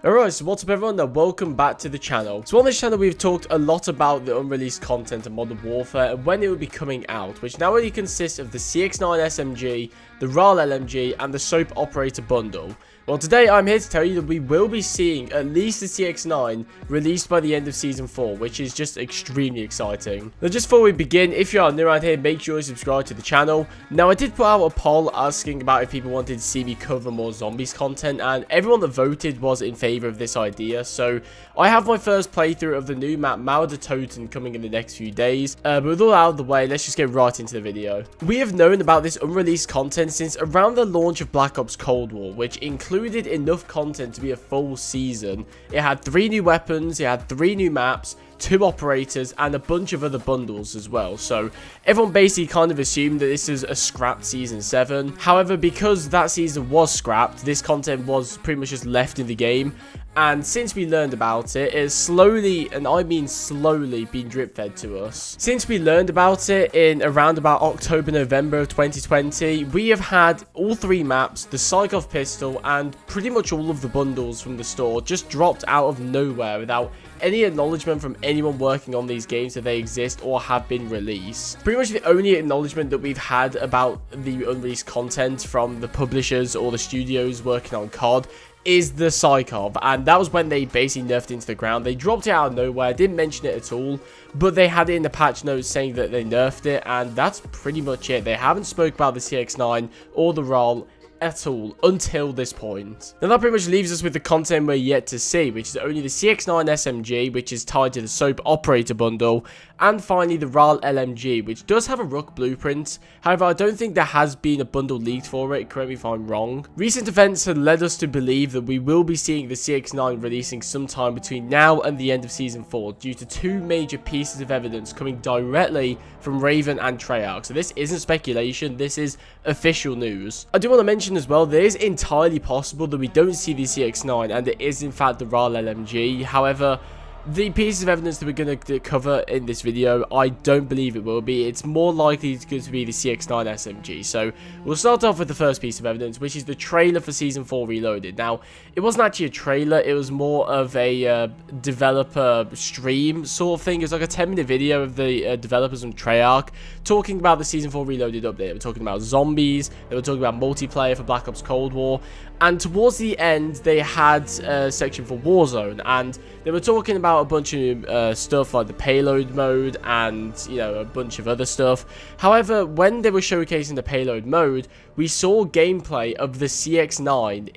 Alright, so what's up everyone and welcome back to the channel. So on this channel we've talked a lot about the unreleased content of Modern Warfare and when it will be coming out, which now only consists of the CX-9 SMG, the RAL LMG and the Soap Operator bundle. Well, today I'm here to tell you that we will be seeing at least the CX-9 released by the end of Season 4, which is just extremely exciting. Now, just before we begin, if you are new around here, make sure you subscribe to the channel. Now, I did put out a poll asking about if people wanted to see me cover more zombies content, and everyone that voted was in favor of this idea. So, I have my first playthrough of the new map, Mauer Toten, coming in the next few days. But with all out of the way, let's just get right into the video. We have known about this unreleased content since around the launch of Black Ops Cold War, which included enough content to be a full season. It had 3 new weapons, it had 3 new maps, 2 operators, and a bunch of other bundles as well. So everyone basically kind of assumed that this is a scrapped Season 7. However, because that season was scrapped, this content was pretty much just left in the game. And since we learned about it, it's slowly, and I mean slowly, been drip fed to us. Since we learned about it in around about October, November of 2020, we have had all 3 maps, the Psychoff pistol, and pretty much all of the bundles from the store just dropped out of nowhere without any acknowledgement from anyone working on these games that they exist or have been released. Pretty much the only acknowledgement that we've had about the unreleased content from the publishers or the studios working on COD is the Psychoff, and that was when they basically nerfed it into the ground. They dropped it out of nowhere, didn't mention it at all, but they had it in the patch notes saying that they nerfed it, and that's pretty much it. They haven't spoke about the CX-9 or the RAL at all until this point. Now that pretty much leaves us with the content we're yet to see, which is only the CX-9 SMG, which is tied to the Soap Operator bundle, and finally the RAL LMG, which does have a Rook blueprint. However, I don't think there has been a bundle leaked for it, correct me if I'm wrong. Recent events have led us to believe that we will be seeing the CX-9 releasing sometime between now and the end of Season 4 due to 2 major pieces of evidence coming directly from Raven and Treyarch. So this isn't speculation, this is official news. I do want to mention as well, there is entirely possible that we don't see the CX-9 and it is in fact the RAL LMG. However, the pieces of evidence that we're going to cover in this video, I don't believe it will be. It's more likely to be the CX-9 SMG. So we'll start off with the first piece of evidence, which is the trailer for Season 4 Reloaded. Now, it wasn't actually a trailer, it was more of a developer stream sort of thing. It was like a 10-minute video of the developers from Treyarch talking about the Season 4 Reloaded update. They were talking about zombies, they were talking about multiplayer for Black Ops Cold War, and towards the end they had a section for Warzone, and they were talking about a bunch of stuff like the payload mode and, you know, a bunch of other stuff. However, when they were showcasing the payload mode, we saw gameplay of the CX-9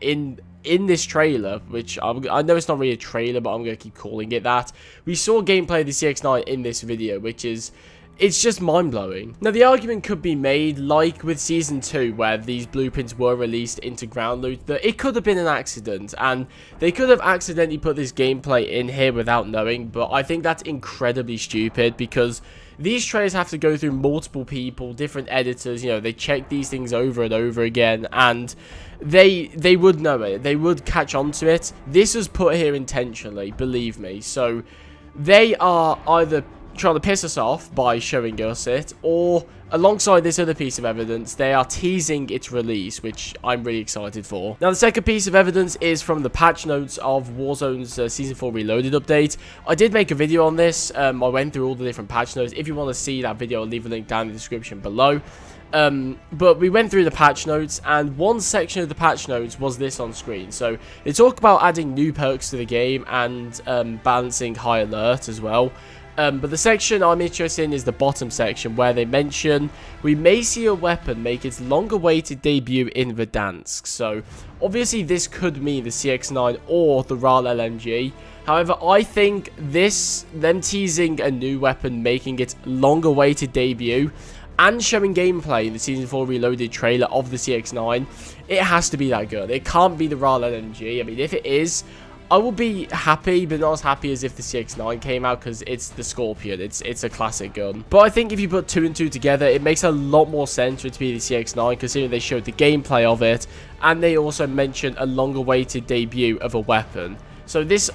in this trailer, which I know it's not really a trailer, but I'm going to keep calling it that. We saw gameplay of the CX-9 in this video, which is... it's just mind-blowing. Now, the argument could be made, like with Season 2, where these blueprints were released into ground loot, that it could have been an accident, and they could have accidentally put this gameplay in here without knowing, but I think that's incredibly stupid, because these trailers have to go through multiple people, different editors, you know, they check these things over and over again, and they would know it, they would catch on to it. This was put here intentionally, believe me, so they are either trying to piss us off by showing us it, or alongside this other piece of evidence, they are teasing its release, which I'm really excited for. Now, the second piece of evidence is from the patch notes of Warzone's Season 4 Reloaded update. I did make a video on this. I went through all the different patch notes. If you want to see that video, I'll leave a link down in the description below. But we went through the patch notes, and one section of the patch notes was this on screen. So they talk about adding new perks to the game and balancing high alert as well. But the section I'm interested in is the bottom section, where they mention we may see a weapon make its long-awaited debut in Verdansk. So obviously this could mean the CX-9 or the RAL LMG. However, I think them teasing a new weapon making its long-awaited debut and showing gameplay in the Season 4 Reloaded trailer of the CX-9, it has to be that good. It can't be the RAL LMG. I mean, if it is, I will be happy, but not as happy as if the CX-9 came out, because it's the Scorpion. It's a classic gun. But I think if you put 2 and 2 together, it makes a lot more sense for it to be the CX-9, considering they showed the gameplay of it, and they also mentioned a long-awaited debut of a weapon. So this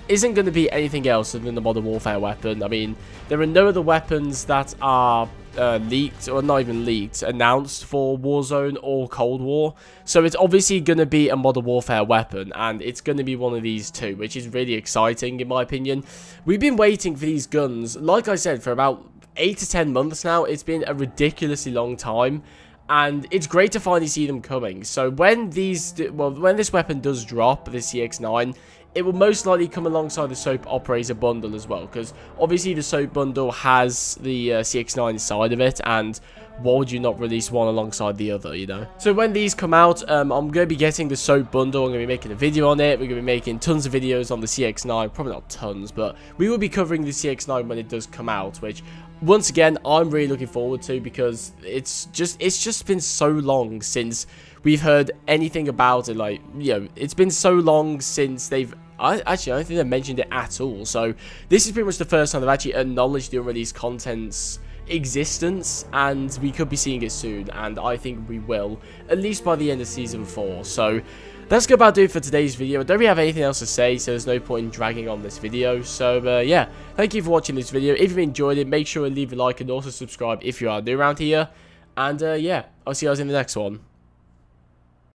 isn't going to be anything else other than the Modern Warfare weapon. I mean, there are no other weapons that are leaked, or not even leaked, announced for Warzone or Cold War. So it's obviously going to be a Modern Warfare weapon, and it's going to be one of these two, which is really exciting in my opinion. We've been waiting for these guns, like I said, for about 8 to 10 months now. It's been a ridiculously long time, and it's great to finally see them coming. So when when this weapon does drop, the CX-9, it will most likely come alongside the Soap Operator bundle as well, because obviously the Soap bundle has the CX-9 inside of it, and why would you not release one alongside the other, you know? So when these come out, I'm going to be getting the Soap bundle. I'm going to be making a video on it. We're going to be making tons of videos on the CX-9, probably not tons, but we will be covering the CX-9 when it does come out, which once again I'm really looking forward to, because it's just been so long since we've heard anything about it. Like, you know, it's been so long since I don't think they mentioned it at all. So this is pretty much the first time they've actually acknowledged the unreleased content's existence, and we could be seeing it soon, and I think we will, at least by the end of Season 4. So that's about do it for today's video. I don't really have anything else to say, so there's no point in dragging on this video. So yeah, thank you for watching this video. If you enjoyed it, make sure to leave a like and also subscribe if you are new around here. And yeah, I'll see you guys in the next one.